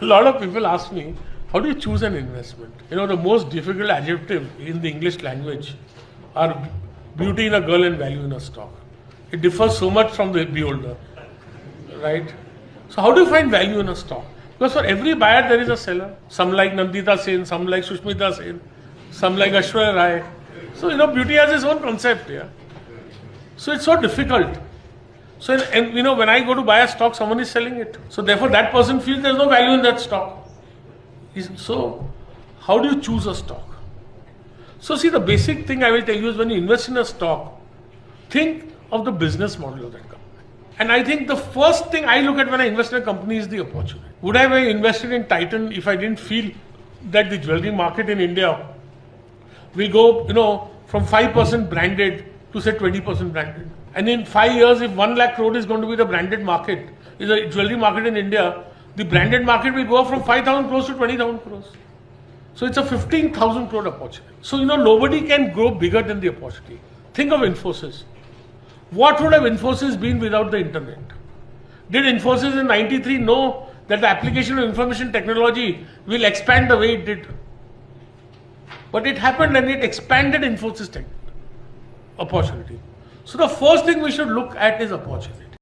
A lot of people ask me, how do you choose an investment? You know, the most difficult adjective in the English language are beauty in a girl and value in a stock. It differs so much from the beholder, right? So how do you find value in a stock? Because for every buyer there is a seller. Some like Nandita Sen, some like Sushmita Sen, some like Aishwarya Rai. So, you know, beauty has its own concept, yeah. So it's so difficult. So, and you know, when I go to buy a stock, someone is selling it. So therefore that person feels there's no value in that stock. So how do you choose a stock? So see, the basic thing I will tell you is when you invest in a stock, think of the business model of that company. And I think the first thing I look at when I invest in a company is the opportunity. Would I have invested in Titan if I didn't feel that the jewelry market in India will go, you know, from 5% branded to say 20% branded? And in 5 years, if 1 lakh crore is going to be the branded market, is the jewelry market in India, the branded market will go up from 5,000 crores to 20,000 crores. So it's a 15,000 crore opportunity. So, you know, nobody can grow bigger than the opportunity. Think of Infosys. What would have Infosys been without the internet? Did Infosys in 93 know that the application of information technology will expand the way it did? But it happened and it expanded Infosys opportunity. So the first thing we should look at is opportunity.